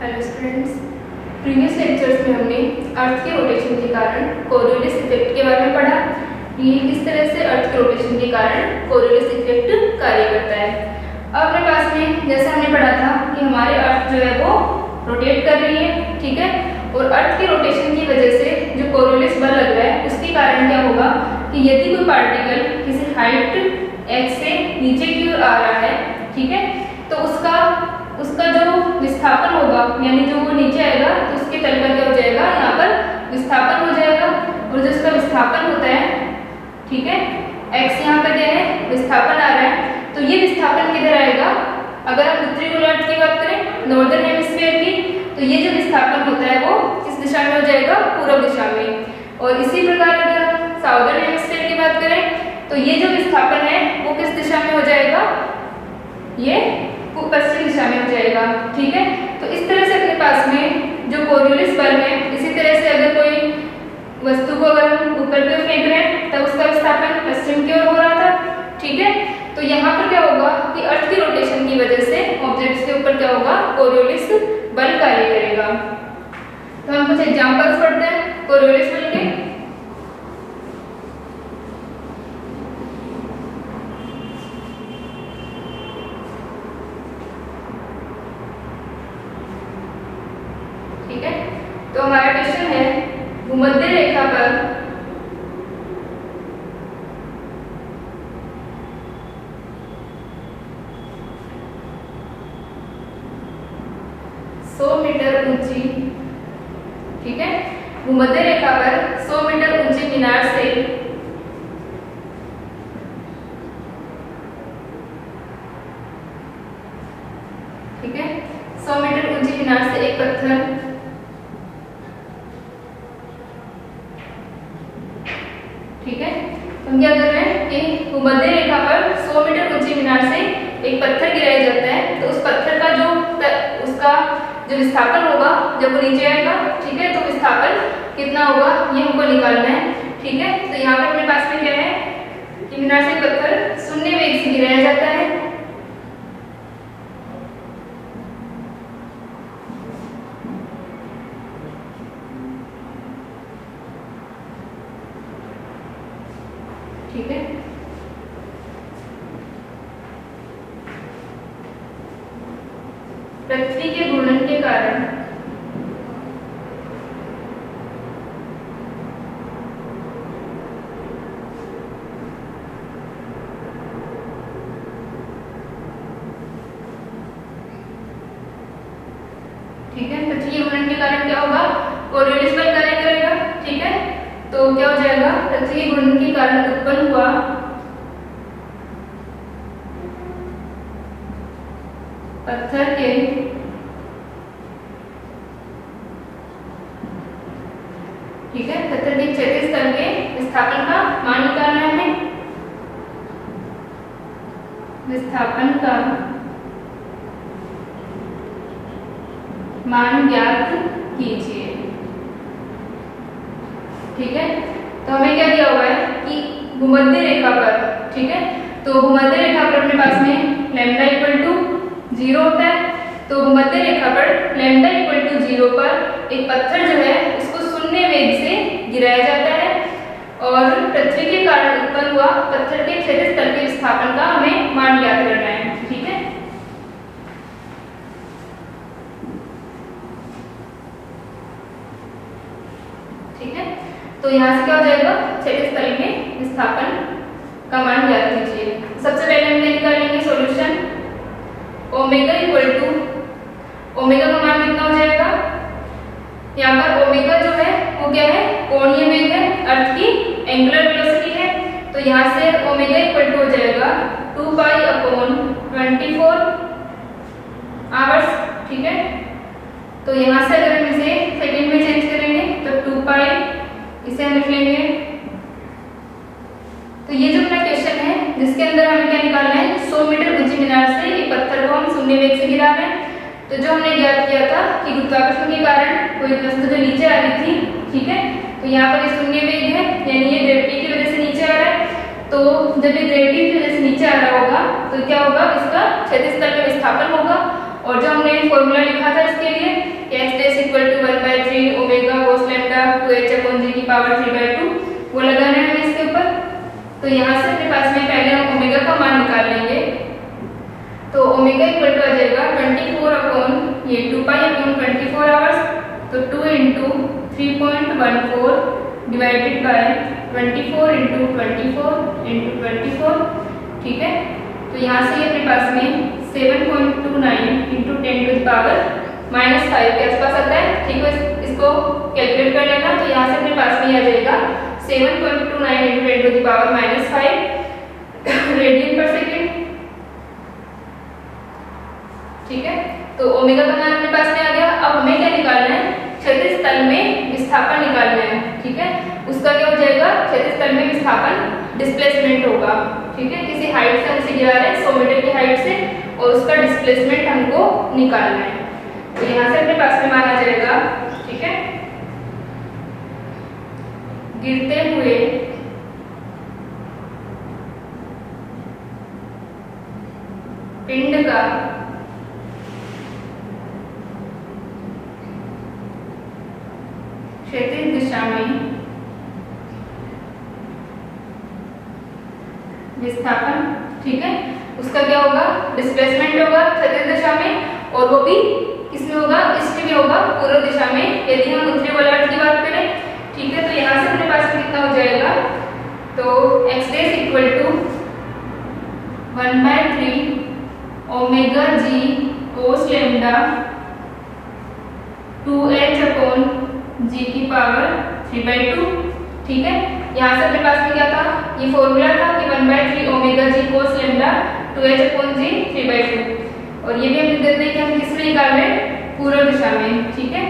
Hello students, previous lectures में हमने अर्थ के रोटेशन के कारण कोरियोलिस इफेक्ट के बारे में पढ़ा कि किस तरह से अर्थ के रोटेशन के कारण कोरियोलिस इफेक्ट कार्य करता है। अब अपने पास में जैसे हमने पढ़ा था कि हमारे अर्थ जो है वो रोटेट कर रही है, ठीक है, और अर्थ के रोटेशन की वजह से जो कोरियोलिस बल लग रहा है उसके कारण क्या होगा कि यदि कोई पार्टिकल किसी हाइट x से नीचे की ओर आ रहा है, ठीक है, तो उसका जो विस्थापन होगा यानी जो वो नीचे आएगा तो उसके तल का क्या हो जाएगा, यहाँ पर विस्थापन हो जाएगा। और जो उसका विस्थापन होता है, ठीक है, x यहाँ पर क्या है, विस्थापन आ रहा है, तो ये विस्थापन किधर आएगा। अगर हम उत्तरी गोलार्ध की बात करें, नॉर्दर्न हेमिस्फीयर की, तो ये जो विस्थापन होता है वो किस दिशा में हो जाएगा, पूर्व दिशा में। और इसी प्रकार अगर हम साउदर्न हेमिस्फीयर की बात करें तो ये जो विस्थापन है वो किस दिशा में हो जाएगा, ये पश्चिम दिशा में हो जाएगा, ठीक है। तो इस तरह से अपने पास में जो कोरियोलिस बल है, इसी तरह से अगर कोई वस्तु को अगर हम ऊपर की ओर फेंक रहे हैं तब उसका विस्थापन पश्चिम की ओर हो रहा था, ठीक है। तो यहाँ पर क्या होगा कि अर्थ की रोटेशन की वजह से ऑब्जेक्ट्स के ऊपर क्या होगा, कोरियोलिस बल कार्य करेगा। तो हम कुछ एग्जांपल्स पढ़ते हैं कोरियोलिस बल के। ठीक है, तो हमारा क्वेश्चन है, भूमध्य रेखा पर मीटर ऊंची, ठीक है, भूमध्य रेखा पर 100 मीटर ऊंची मीनार से ठीक है 100 मीटर ऊंची मीनार से एक पत्थर ठीक है, हम क्या कर रहे हैं कि भूमध्य रेखा पर 100 मीटर ऊंची मीनार से एक पत्थर गिराया जाता है। तो उस पत्थर का उसका जो विस्थापन होगा जब वो नीचे आएगा, ठीक है, तो विस्थापन कितना होगा ये हमको निकालना है, ठीक है। तो यहाँ पर अपने पास में क्या है कि मीनार से पत्थर शून्य वेग से गिराया जाता है, ठीक है। पृथ्वी के घूर्णन के कारण ठीक है, पृथ्वी के घूर्णन के कारण क्या होगा, कोरियोलिस बल कार्य करेगा, ठीक है। तो क्या हो जाएगा, पृथ्वी के घूर्णन के कारण उत्पन्न हुआ पत्थर के ठीक है, पत्थर के क्षैतिज तल के विस्थापन का मान निकालना है, विस्थापन का मान ज्ञात कीजिए, ठीक है। तो हमें क्या दिया हुआ है कि भूमध्य रेखा पर, ठीक है, तो भूमध्य रेखा पर अपने पास में लैम्डा इक्वल टू 0 होता है। तो भूमध्य रेखा पर लैम्डा इक्वल टू 0 पर एक पत्थर जो है उसको शून्य वेग से गिराया जाता है और पृथ्वी के कारण उत्पन्न हुआ पत्थर के क्षैतिज तल के विस्थापन का हमें मान ज्ञात करना है, ठीक है। ठीक है, तो यहाँ से क्या हो जाएगा, क्षैतिज तल में विस्थापन का मान ज्ञात कीजिए। सबसे पहले हम निकालेंगे solution, omega equal to, omega का मान कितना हो जाएगा, यहाँ पर ओमेगा जो है वो क्या है, कोणीय वेग है, अर्थ की एंगुलर वेलोसिटी है। तो यहाँ से ओमेगा इक्वल टू हो जाएगा 2 पाई अपॉन 24 आवर्स, ठीक है। तो यहाँ से अगर हम इसे सेकंड में चेंज करेंगे तो 2 पाई इसे हम लिख लेंगे। तो ये जो अपना क्वेश्चन है जिसके अंदर हमें क्या निकालना है, 100 मीटर ऊंची मीनार से एक पत्थर को हम शून्य वेग से गिरा रहे हैं। तो जो हमने ज्ञात किया था कि गुरुत्वाकर्षण के कारण कोई वस्तु जो नीचे आ रही थी, ठीक है, तो यहाँ पर ये शून्य वेग है यानी ये ग्रेविटी की वजह से नीचे आ रहा है। तो जब ये ग्रेविटी की वजह से नीचे आ रहा होगा तो क्या होगा, इसका क्षैतिज तल में विस्थापन होगा और जो हमने फॉर्मूला लिखा था इसके लिए x dash equal to 1/3 omega cos lambda 2h upon g की पावर 3/2 वो लगाना है हमें इसके ऊपर। तो यहाँ से अपने पास में पहले हम ओमेगा का मान निकाल लेंगे। तो ओमेगा इक्वल टू आ जाएगा 24 अपॉन ये 2 पाई अपॉन 24 आवर्स, तो 2 into 3.14 divided by 24 into 24 into 24, ठीक है। तो यहाँ से ये अपने पास में 7.29 इंटू 10 टू द पावर -5 के आसपास आता है, ठीक है। इसको कैलकुलेट कर लेना। तो यहाँ से अपने पास में आ जाएगा 7.29 into 10 to the power -5 radian per second, ठीक है। तो ओमेगा का मान अपने पास में आ गया। अब हमें क्या निकालना है, क्षैतिज तल में विस्थापन निकालना है, ठीक है। उसका क्या हो जाएगा, क्षैतिज तल में विस्थापन डिस्प्लेसमेंट होगा, ठीक है। किसी हाइट से हम इसे गिरा रहे हैं 100 मीटर की हाइट से, और उसका डिस्प्लेसमेंट हमको निकालना है। तो यहाँ से अपने पास में मान आ जाएगा, ठीक है। गिरते हुए पिंड का क्षैतिज दिशा में विस्थापन, ठीक है, उसका क्या होगा, डिस्प्लेसमेंट होगा क्षैतिज दिशा में, और वो भी किसमें होगा, ईस्ट में होगा, पूर्व दिशा में, यदि हम उत्तरी गोलार्ध की बात करें, ठीक है। तो यहाँ से अपने पास में कितना हो जाएगा, तो x dash equal to 1/3 omega g cos lambda 2h upon g की पावर 3/2, ठीक है। यहाँ से अपने पास में क्या था, ये फॉर्मूला था कि 1/3 omega g cos lambda 2h upon g 3/2, और ये भी हम लिख देते हैं कि हम किस में निकाल रहे हैं, पूर्व दिशा में, ठीक है।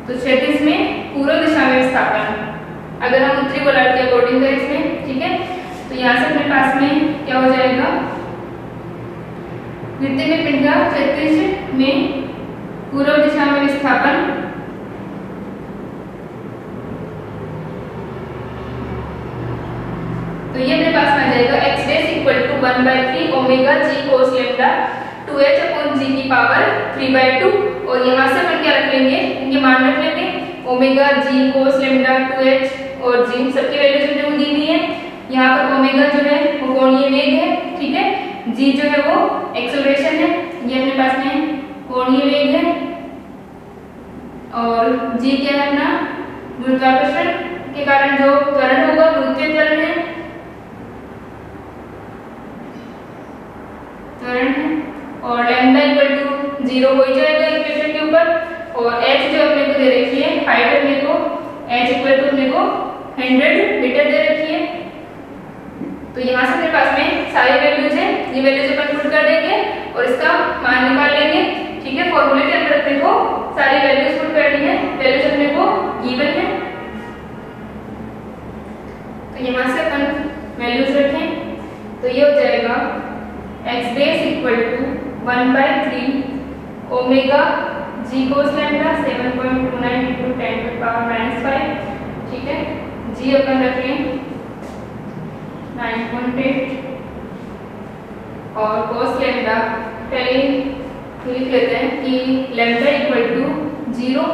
तो क्षैतिज में पूर्व दिशा में विस्थापन, अगर हम उत्तरी गोलार्ध के अकॉर्डिंग करें इसमें, ठीक है। तो यहाँ से अपने पास में क्या हो जाएगा, गिरते हुए पिंड का क्षैतिज में पूर्व दिशा में विस्थापन, तो ये अपने पास में आ जाएगा x dash equal to 1/3 omega g cos lambda 2h upon g की पावर 3/2, और यहाँ से अपन क्या रख लेंगे, इनके मान रख लेंगे, omega g cos lambda 2h और g सबकी वैल्यू जो दी हुई है। यहाँ पर ओमेगा जो है वो कोणीय वेग है, ठीक है। g जो है वो एक्सेलरेशन है, ये अपने पास में कोणीय वेग है, और g क्या है अपना गुरुत्वाकर्षण के कारण जो त्वरण होगा, गुरुत्वीय त्वरण है, और लैम्डा इक्वल टू 0 हो ही जाएगा इक्वेशन के ऊपर, और h जो अपने को दे रखी है, हाइट अपने को h इक्वल टू अपने को 100 मीटर दे रखी है। तो यहाँ से अपने पास में सारी वैल्यूज है, ये वैल्यूज अपन पुट कर देंगे और इसका मान निकाल लेंगे, ठीक है। फॉर्मूले के अंदर अपने को सारी वैल्यूज पुट करनी है, वैल्यूज अपने को गिवन है। तो यहाँ से अपन वैल्यूज रखें, तो ये हो जाएगा x dash equal to 1/3 omega g cos lambda 7.29 into 10 to power -5, ठीक है। g अपन रखें 9.8, और cos लैम्डा पहले लिख लेते हैं कि लैम्डा इक्वल टू 0,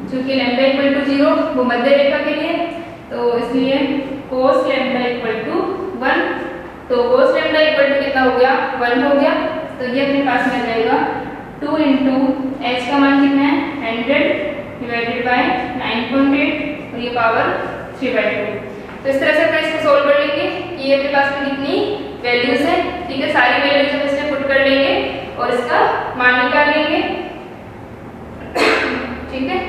चूंकि लैम्डा इक्वल टू 0 वो मध्य रेखा के लिए, तो इसलिए cos लैम्डा इक्वल टू 1, तो cos लैम्डा इक्वल टू कितना हो गया, 1 हो गया। तो ये अपने पास में आ जाएगा 2 इंटू h का मान कितना है 100 डिवाइडेड बाय 9.8, और ये पावर 3/2। तो इस तरह से अपन इसको सोल्व कर लेंगे कि ये अपने पास में कितनी वैल्यूज है, ठीक है। सारी वैल्यूज हम इसमें पुट कर लेंगे और इसका मान निकाल लेंगे, ठीक है।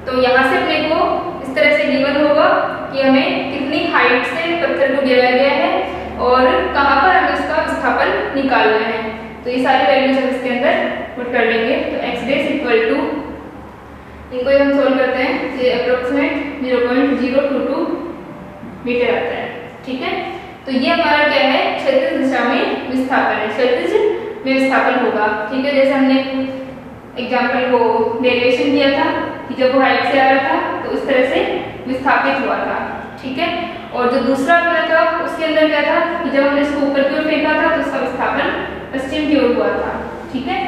तो यहाँ से अपने को इस तरह से गिवन होगा कि हमें कितनी हाइट से पत्थर को गिराया गया है और कहाँ पर हमें उसका विस्थापन निकालना है। तो ये सारी वैल्यूज हम इसके अंदर पुट कर लेंगे। तो x डैश इक्वल टू, इनको हम सोल्व करते हैं, ये अप्रोक्सीमेट 0.022 मीटर आता है, ठीक है। तो ये हमारा क्या है, क्षैतिज दिशा में विस्थापन है, क्षैतिज में विस्थापन होगा, ठीक है। जैसे हमने एग्जाम्पल को डेरिवेशन किया था कि जब वो हाइट से आ रहा था तो उस तरह से विस्थापित हुआ था, ठीक है। और जो दूसरा अपना था उसके अंदर क्या था कि जब हमने इसको ऊपर की ओर फेंका था तो उसका विस्थापन पश्चिम की ओर हुआ था, ठीक है।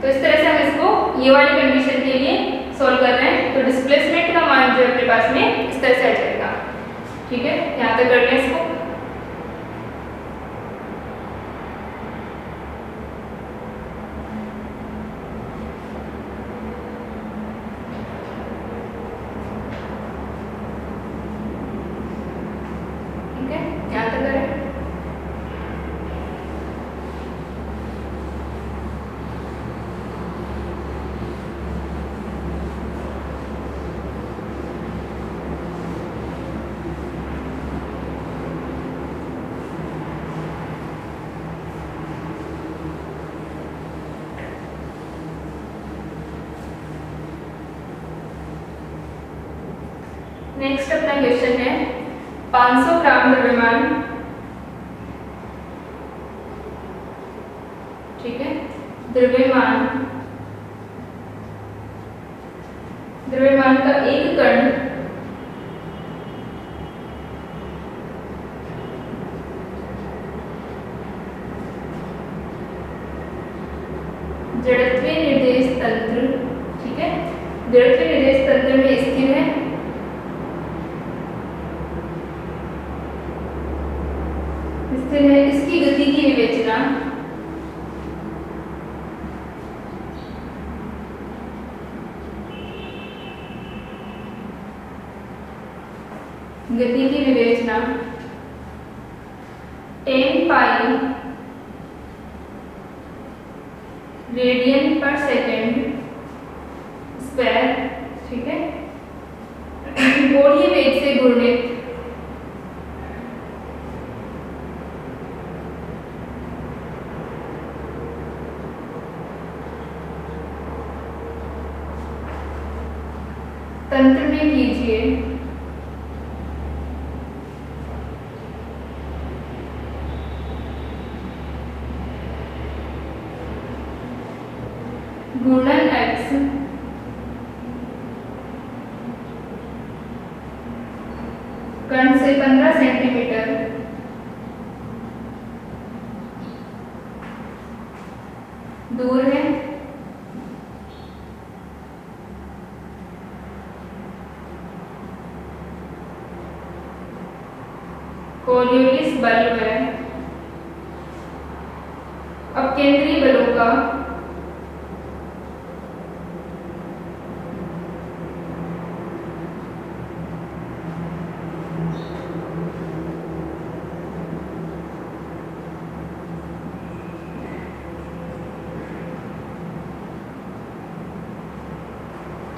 तो इस तरह से हम इसको ये वाली कंडीशन के लिए सॉल्व कर रहे हैं। तो डिस्प्लेसमेंट का मान जो है अपने पास में इस तरह से आ जाएगा। ठीक है, यहाँ तक कर लें इसको। ठीक है, यहाँ तक करें। नेक्स्ट अपना क्वेश्चन है 500 ग्राम द्रव्यमान, ठीक है, द्रव्यमान का एक कण जड़त्वीय निर्देश तंत्र, ठीक है, जड़त्वीय निर्देश तंत्र में स्थिर है। इसकी गति की विवेचना टेन पाई रेडियन पर सेकेंड स्क्वायर, ठीक है, कोणीय वेग से घूर्णित तंत्र में कीजिए। गुणन x कण से 15 सेंटीमीटर दूर है। कोरियोलिस बल है। अब केंद्रीय बलों का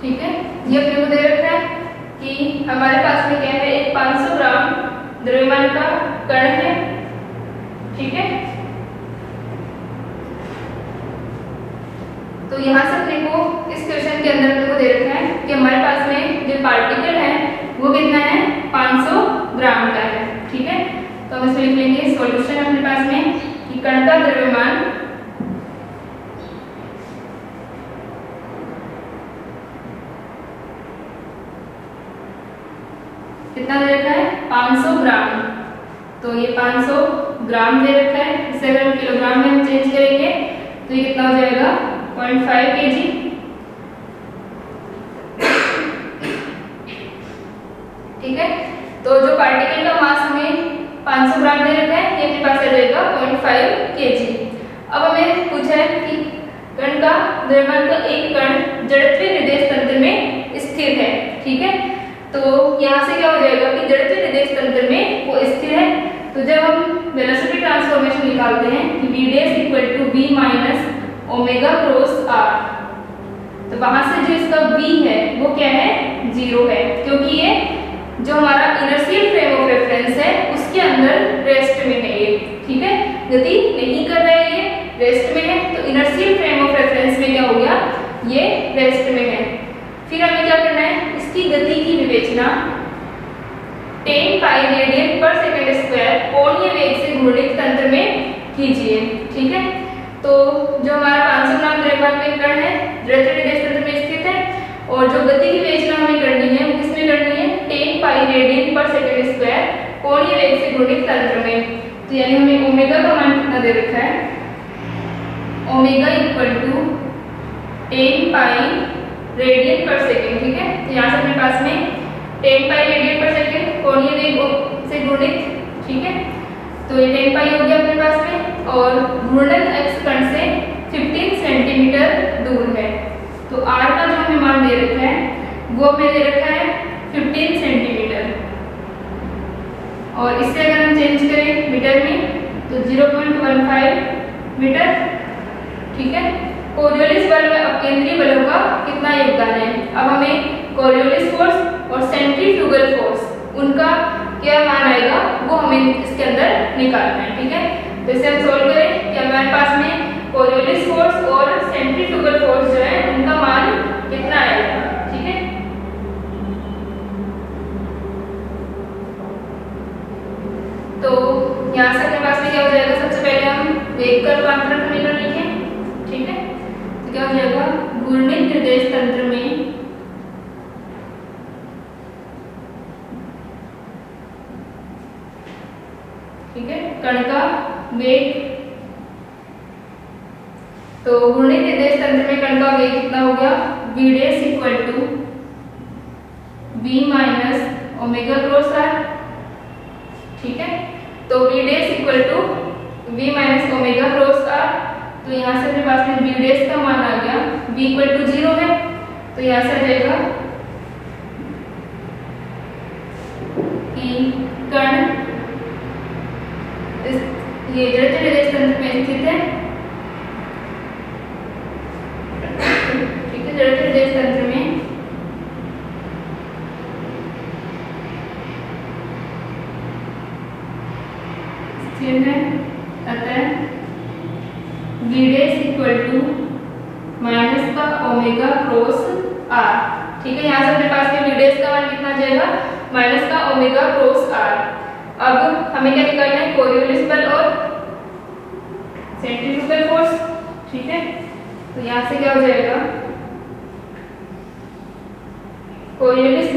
ठीक है, ये अपने को दे रखा है कि हमारे पास में क्या है, एक 500 ग्राम द्रव्यमान का कण है। ठीक है, तो यहाँ से अपने को इस क्वेश्चन के अंदर अपने को दे रखा है कि हमारे पास में जो पार्टिकल है वो कितना है, 500 ग्राम का है। ठीक है, तो हम इसमें लिख लेंगे सॉल्यूशन अपने पास में कि कण का द्रव्यमान कितना दे रखा है, 500 ग्राम। तो ये 500 ग्राम दे रखा है, इसे अगर हम किलोग्राम में हम चेंज करेंगे तो ये कितना हो जाएगा, 0.5 kg। ठीक है, तो जो पार्टिकल का मास हमें 500 ग्राम दे रखा है, ये अपने पास आ जाएगा 0.5 kg। अब हमें पूछा है कि कण का द्रव्यमान का एक कण जड़त्वीय निर्देश तंत्र में स्थिर है। ठीक है, तो यहाँ से क्या हो जाएगा कि जड़त्वीय निर्देश तंत्र में वो स्थिर है। तो जब हम वेलोसिटी ट्रांसफॉर्मेशन निकालते हैं कि v dash equal to v minus omega cross r, तो वहां से जो इसका v है वो क्या है, 0 है, क्योंकि ये जो हमारा इनर्शियल फ्रेम ऑफ रेफरेंस है उसके अंदर रेस्ट में है ये। ठीक है, गति नहीं कर रहा है, ये रेस्ट में है, तो इनर्शियल फ्रेम ऑफ रेफरेंस में क्या हो गया, ये रेस्ट में है। फिर हमें क्या करना है, इसकी गति की विवेचना 10 पाई रेडियन पर सेकंड स्क्वायर कोणीय वेग से घूर्णित तंत्र में कीजिए। ठीक है, तो जो हमारा 500 ग्राम द्रव्यमान में कण है जड़त्वीय निर्देश तंत्र में स्थित है, और जो गति की विवेचना हमें करनी है वो किसमें करनी है, 10 पाई रेडियन पर सेकंड स्क्वायर कोणीय वेग से घूर्णित तंत्र में। तो यानी हमें ओमेगा का मान कितना दे रखा है, omega equal to 10 pi radian per second. ठीक है, तो यहाँ से अपने पास में 10 पाई रेडियन पर सेकेंड कोणीय वेग से गुणित। ठीक है, तो ये 10 पाई हो गया अपने पास में, और घूर्णन अक्ष कण से 15 सेंटीमीटर दूर है। तो r का जो हमें मान दे रखा है वो हमें दे रखा है 15 सेंटीमीटर, और इससे अगर हम चेंज करें मीटर में तो 0.15 मीटर। ठीक है, कोरियोलिस बल में अपकेंद्रीय बलों का कितना योगदान है। अब हमें कोरियोलिस फोर्स और सेंट्रीफ्यूगल फोर्स उनका क्या मान आएगा वो हमें इसके अंदर निकालना है। ठीक है, तो इसे हम सोल्व करें कि हमारे पास में कोरियोलिस फोर्स और सेंट्रीफ्यूगल फोर्स जो है उनका मान कितना आएगा। ठीक है, तो यहाँ से अपने पास में क्या हो जाएगा, सबसे पहले हम वेग का रूपांतरण समीकरण लिखें। ठीक है, तो क्या हो जाएगा, घूर्णित निर्देश तंत्र में ठीक है कण का वेग, तो घूर्णित निर्देश तंत्र में कण का वेग कितना हो गया, v dash equal to v minus omega cross r। ठीक है, तो v dash equal to v minus omega cross r, तो यहाँ से अपने पास में v डैश का मान आ गया v इक्वल टू 0 है, तो यहाँ से आ जाएगा कि कण ये जड़त्व निर्देश तंत्र में स्थित है। ठीक है, जड़त्व निर्देश तंत्र में स्थिर है, अतः v dash equal to minus का ओमेगा क्रॉस r। ठीक है, यहाँ से अपने पास में v डैश का मान कितना आ जाएगा, माइनस का ओमेगा क्रॉस r। अब हमें क्या निकालना है, कोरियोलिस बल और सेंट्रीफ्यूगल फोर्स। ठीक है, तो यहाँ से क्या हो जाएगा, कोरियोलिस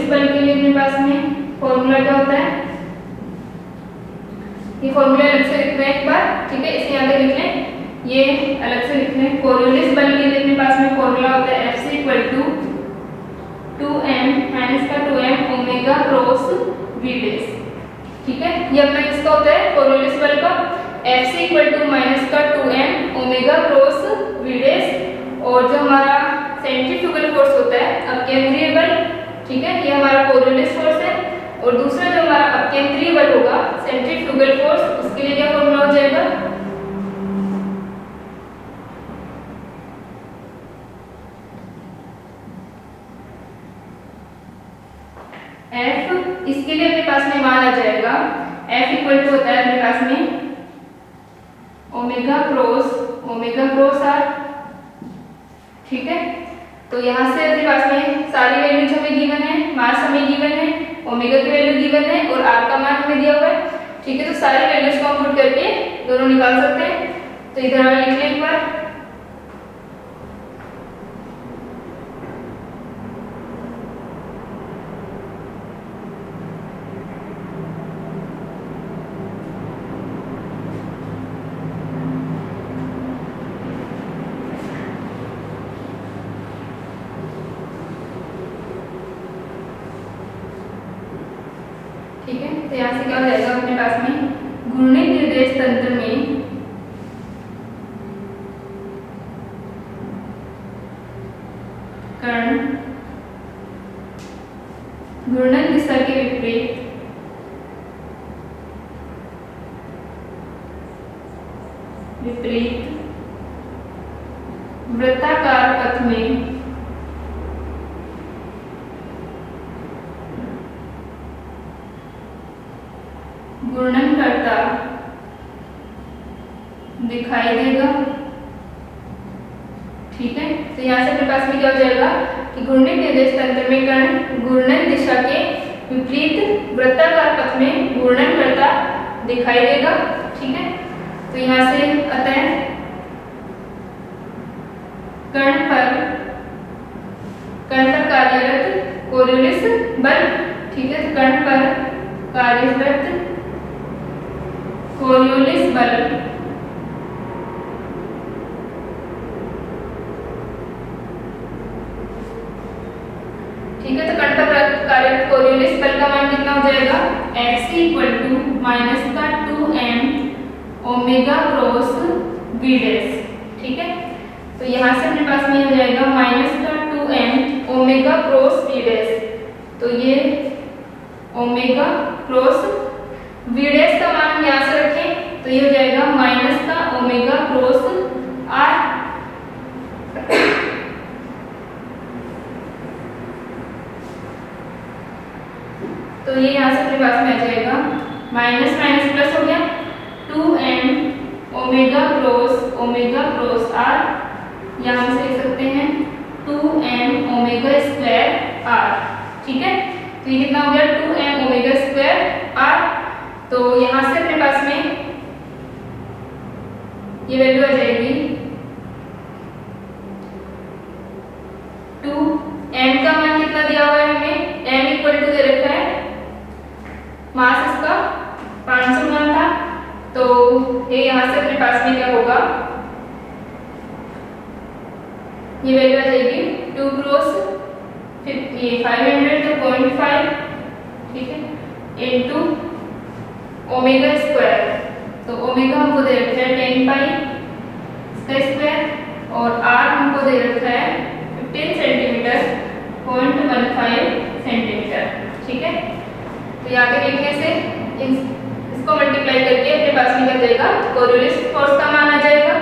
बल के लिए अपने पास में फॉर्मूला क्या होता है, ये फॉर्मूला अलग से लिखना है एक बार। ठीक है, इसे यहाँ तक लिख लें, ये अलग से लिखना है। कोरियोलिस बल के लिए अपने पास में फॉर्मूला होता है F equal to 2m minus का 2m omega cross v dash. ठीक है, ये अपना किसका होता है, कोरियोलिस बल का। F इक्वल टू माइनस का 2m omega cross v dash, और जो हमारा सेंट्रीफ्यूगल फोर्स होता है अपकेंद्रीय बल। ठीक है, ये हमारा कोरियोलिस फोर्स है, और दूसरा जो हमारा अपकेंद्रीय बल होगा सेंट्रीफ्यूगल फोर्स, उसके लिए क्या फॉर्मूला हो जाएगा, F। इसके लिए अपने पास में मान आ जाएगा F इक्वल टू होता है अपने पास में ओमेगा क्रॉस r। ठीक है, तो यहाँ से अपने पास में सारी वैल्यूज हमें गिवन है, मास हमें गिवन है, ओमेगा की वैल्यू गिवन है, और r का मान हमें दिया हुआ है। ठीक है, तो सारी वैल्यूज को हम पुट करके दोनों निकाल सकते हैं। तो इधर हमें लिख लें एक बार, ठीक है, तो यहाँ से क्या हो जाएगा अपने पास में, घूर्णित निर्देश तंत्र में कण घूर्णन दिशा के विपरीत वृत्ताकार पथ में घूर्णन करता दिखाई देगा। ठीक है, तो यहाँ से अपने पास में क्या हो जाएगा कि घूर्णित निर्देश तंत्र में कण घूर्णन दिशा के विपरीत वृत्ताकार पथ में घूर्णन करता दिखाई देगा। ठीक है, तो यहाँ से अतः कण पर कार्यरत कोरियोलिस बल। ठीक है, तो कण पर कार्यरत कोरियोलिस बल माइनस का 2m omega cross v dash. ठीक है, तो यहाँ से अपने पास में हो जाएगा माइनस का 2m omega cross v dash. तो ये ओमेगा क्रॉस v डैश का मान हम यहाँ से रखें तो ये हो जाएगा माइनस का ओमेगा क्रॉस r। तो ये यहाँ से अपने पास में आ जाएगा माइनस माइनस प्लस हो गया 2m ओमेगा क्रॉस r, यहाँ हम से लिख सकते हैं 2m ओमेगा स्क्वायर r। ठीक है, तो ये कितना हो गया 2m ओमेगा स्क्वायर r। तो यहाँ से अपने पास में ये वैल्यू आ जाएगी 2m का मान कितना दिया हुआ है हमें, m इक्वल टू दे रखा है, मास इसका 500 ग्राम था। तो ये यहाँ से अपने पास में क्या होगा, ये वैल्यू आ जाएगी 2 क्रॉस ये 500 तो 0.5, ठीक है, इनटू ओमेगा स्क्वायर। तो ओमेगा हमको दे रखा है 10 पाई इसका स्क्वायर और r हमको दे रखा है 15 सेंटीमीटर 0.15 सेंटीमीटर। ठीक है, तो यहाँ के लिखने से इसको मल्टीप्लाई करके अपने पास में क्या जाएगा, कोरियोलिस फोर्स का मान आ जाएगा।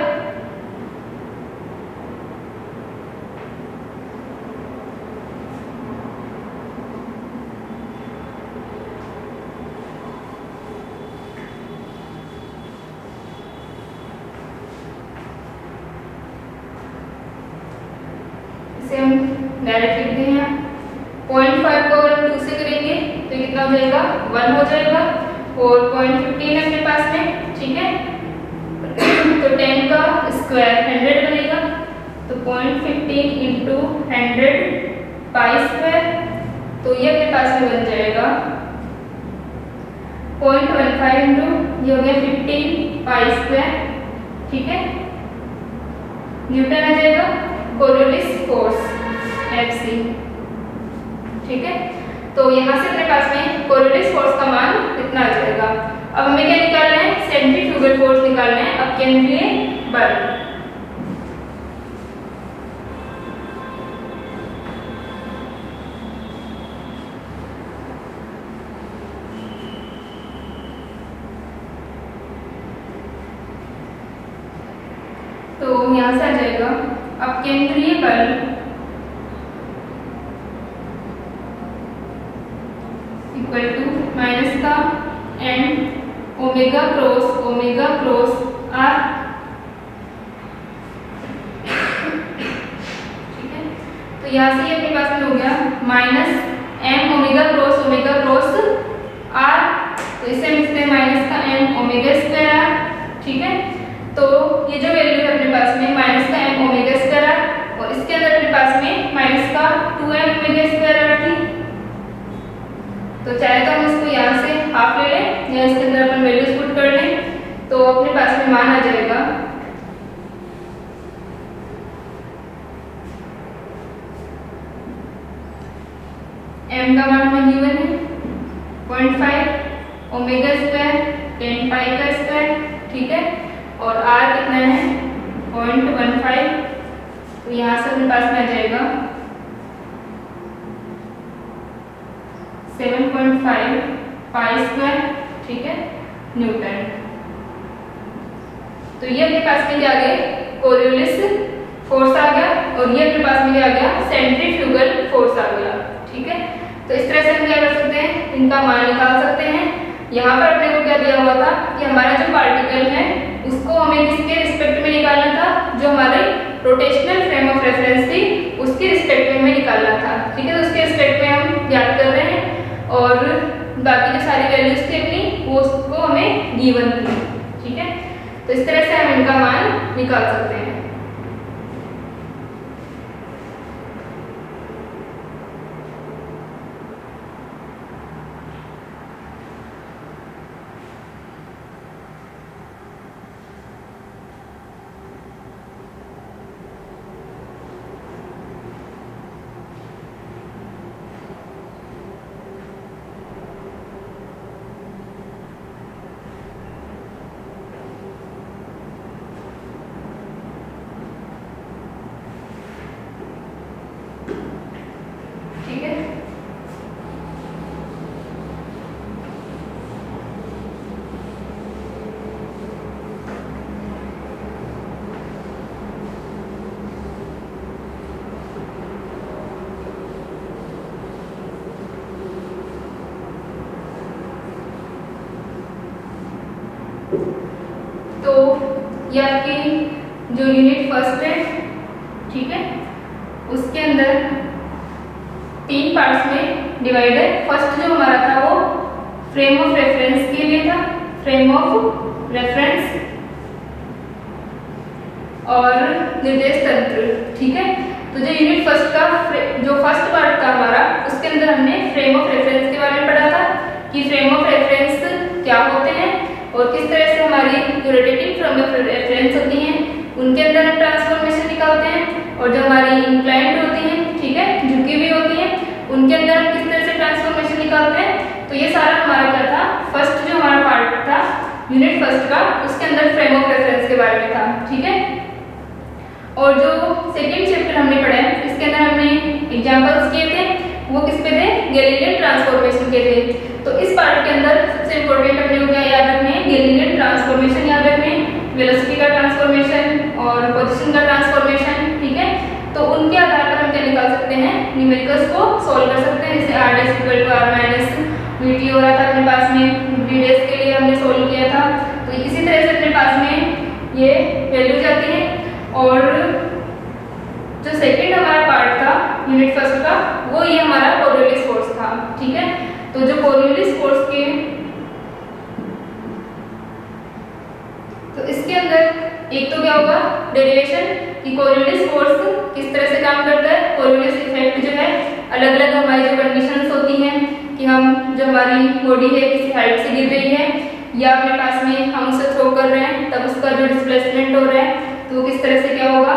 इसे हम डायरेक्ट लिख दें यहाँ 0.5 को अगर 2 से करेंगे तो कितना हो जाएगा 1 हो जाएगा और 0.15 अपने पास में। ठीक है, तो 10 का स्क्वायर 100 बनेगा, तो 0.15 इंटू 100 पाई स्क्वायर। तो ये अपने पास में बन जाएगा 0.15 इंटू ये हो गया 15 पाई स्क्वायर। ठीक है, न्यूटन आ जाएगा कोरियोलिस फोर्स Fc। ठीक है, तो यहाँ से अपने पास में कोरियोलिस फोर्स का मान कितना आ जाएगा। अब हमें क्या निकालना है, सेंट्रीफ्यूगल फोर्स निकालना है, अपकेंद्रीय बल। तो यहाँ से आ जाएगा अपकेंद्रीय बल इक्वल टू माइनस का m ओमेगा क्रॉस r। ठीक है, तो यहाँ से ये अपने पास में हो गया minus m omega cross r। तो इसे हम लिखते हैं माइनस का m ओमेगा स्क्वायर r। ठीक है, तो ये जो वैल्यू है अपने पास में माइनस का m ओमेगा स्क्वायर r और इसके अंदर अपने पास में माइनस का 2m ओमेगा स्क्वायर r थी। तो चाहे तो हम इसको यहाँ से हाफ ले लें या इसके अंदर अपन वैल्यूज पुट कर लें, तो अपने पास में मान आ जाएगा m का मान हमें गिवन है 0.5 ओमेगा स्क्वायर 10 पाई का स्क्वायर। ठीक है, और r कितना है 0.15। तो यहाँ से अपने पास में आ जाएगा 7.5 पाई स्क्वायर। ठीक है, न्यूटन। तो ये अपने पास में क्या आ गया, कोरियोलिस फोर्स आ गया और ये अपने पास में क्या आ गया, सेंट्रीफ्यूगल फोर्स आ गया। ठीक है, तो इस तरह से हम क्या कर सकते हैं, इनका मान निकाल सकते हैं। यहाँ पर अपने को क्या दिया हुआ था कि हमारा जो पार्टिकल है उसको हमें किसके रिस्पेक्ट में निकालना था, जो हमारे रोटेशनल फ्रेम ऑफ रेफरेंस थी उसके रिस्पेक्ट में हमें निकालना था। ठीक है, तो उसके रिस्पेक्ट में हम ज्ञात कर रहे हैं और बाकी जो सारी वैल्यूज थी अपनी वो उसको हमें गिवन थी। ठीक है, तो इस तरह से हम इनका मान निकाल सकते हैं। तो ये आपकी जो यूनिट फर्स्ट है, ठीक है, उसके अंदर 3 पार्ट्स में डिवाइड है। फर्स्ट जो हमारा था वो फ्रेम ऑफ रेफरेंस के लिए था, फ्रेम ऑफ रेफरेंस और निर्देश तंत्र, ठीक है। तो जो यूनिट फर्स्ट का जो फर्स्ट पार्ट था हमारा, उसके अंदर हमने फ्रेम ऑफ रेफरेंस के बारे में पढ़ा था कि फ्रेम ऑफ रेफरेंस क्या होते हैं और किस तरह से हमारी जो रोटेटिंग फ्रेम ऑफ रेफरेंस होती हैं उनके अंदर हम ट्रांसफॉर्मेशन निकालते हैं, और जो हमारी इंक्लाइंड होती हैं, ठीक है, झुकी हुई होती हैं, उनके अंदर हम किस तरह से ट्रांसफॉर्मेशन निकालते हैं। तो ये सारा हमारा क्या था, फर्स्ट जो हमारा पार्ट था यूनिट फर्स्ट का, उसके अंदर फ्रेम ऑफ रेफरेंस के बारे में था, ठीक है। और जो सेकंड चैप्टर हमने पढ़ा है, इसके अंदर हमने एग्जांपल्स किए थे, वो किस पे थे, गैलीलियन ट्रांसफॉर्मेशन के थे। तो इस पार्ट के अंदर सबसे इंपॉर्टेंट अपने को क्या याद रखने हैं, गैलीलियन ट्रांसफॉर्मेशन याद रखने हैं, वेलोसिटी का ट्रांसफॉर्मेशन और पोजीशन का ट्रांसफॉर्मेशन, ठीक है। तो उनके आधार पर हम क्या निकाल सकते हैं, न्यूमेरिकल्स को सॉल्व कर सकते हैं। जैसे r = r - vt हो रहा था अपने पास में, v डैश के लिए हमने सॉल्व किया था। तो इसी तरह से अपने पास में ये वैल्यू जाती है। और जो सेकंड हमारा पार्ट था यूनिट फर्स्ट का, वो ये हमारा कोरियोलिस फोर्स था, ठीक है। तो जो कोरियोलिस फोर्स के, तो इसके अंदर एक तो क्या होगा डेरिवेशन कि कोरियोलिस फोर्स किस तरह से काम करता है। कोरियोलिस इफेक्ट जो है, अलग अलग हमारी जो कंडीशंस होती हैं कि हम जो हमारी बॉडी है किसी हाइट से गिर रही है या अपने पास में हम उसे थ्रो कर रहे हैं, तब उसका जो डिस्प्लेसमेंट हो रहा है तो किस तरह से क्या होगा,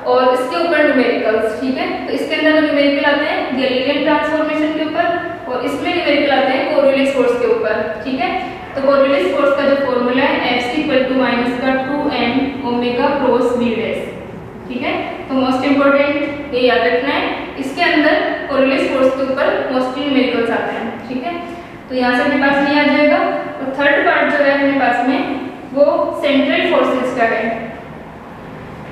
और इसके ऊपर न्यूमेरिकल्स, ठीक है। तो इसके अंदर न्यूमेरिकल आते हैं गैलीलियन ट्रांसफॉर्मेशन के ऊपर, और इसमें न्यूमेरिकल आते हैं कोरियोलिस फोर्स के ऊपर, ठीक है। तो कोरियोलिस फोर्स का जो फॉर्मूला है F = -2m omega cross v dash, ठीक है। तो मोस्ट इंपोर्टेंट ये याद रखना है, इसके अंदर कोरियोलिस फोर्स के ऊपर मोस्टली न्यूमेरिकल्स आते हैं, ठीक है। तो यहाँ से अपने पास में आ जाएगा। और थर्ड पार्ट जो है अपने पास में वो सेंट्रल फोर्सेस का है।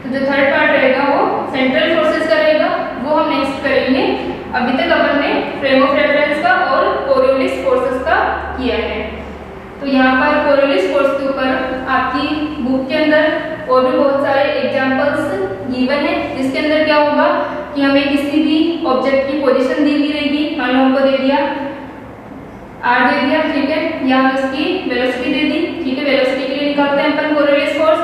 तो जो थर्ड पार्ट रहेगा वो सेंट्रल फोर्सेस का रहेगा, वो हम नेक्स्ट करेंगे। अभी तक अपन ने फ्रेम ऑफ रेफरेंस का और कोरियोलिस फोर्सेस का किया है। तो यहाँ पर कोरियोलिस फोर्स के ऊपर आपकी बुक के अंदर और भी बहुत सारे एग्जांपल्स गिवन है, जिसके अंदर क्या होगा कि हमें किसी भी ऑब्जेक्ट की पोजीशन दी हुई रहेगी, मान लो हमको दे दिया r दे दिया, ठीक है, या हमें उसकी वेलोसिटी दे दी, ठीक है। वेलोसिटी के लिए निकालते हैं अपन कोरियोलिस फोर्स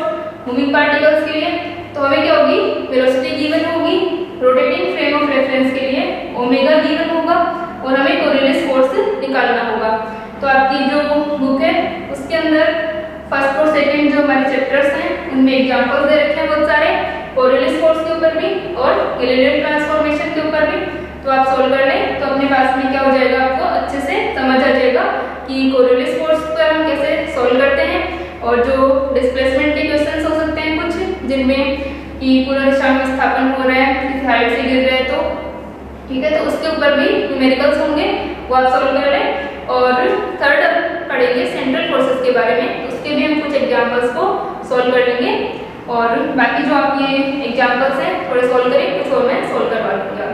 मूविंग पार्टिकल्स के लिए। तो हमें क्या होगी, वेलोसिटी गिवन होगी, रोटेटिंग फ्रेम ऑफ रेफरेंस के लिए ओमेगा गिवन होगा, और हमें कोरियोलिस फोर्स निकालना होगा। तो आपकी जो बुक है उसके अंदर फर्स्ट और सेकंड जो हमारे चैप्टर्स हैं उनमें एग्जांपल्स दे रखे हैं बहुत सारे, कोरियोलिस फोर्स के ऊपर भी और गैलीलियन ट्रांसफॉर्मेशन के ऊपर भी। तो आप सोल्व कर लें तो अपने पास में क्या हो जाएगा, आपको अच्छे से समझ आ जाएगा कि कोरियोलिस फोर्स पर हम कैसे सोल्व करते हैं, और जो डिस्प्लेसमेंट के क्वेश्चंस हो सकते हैं कुछ, जिनमें कि पूरा दिशा में विस्थापन हो रहा है, किसी हाइट से गिर रहे हैं तो, ठीक है। तो उसके ऊपर भी न्यूमेरिकल्स होंगे, वो आप सोल्व कर लें। और थर्ड पढ़ेंगे सेंट्रल फोर्सेस के बारे में, उसके भी हम कुछ एग्जांपल्स को सोल्व कर लेंगे। और बाकी जो आपके एग्जांपल्स हैं थोड़े सोल्व करें, कुछ और मैं सोल्व करवा दूँगी।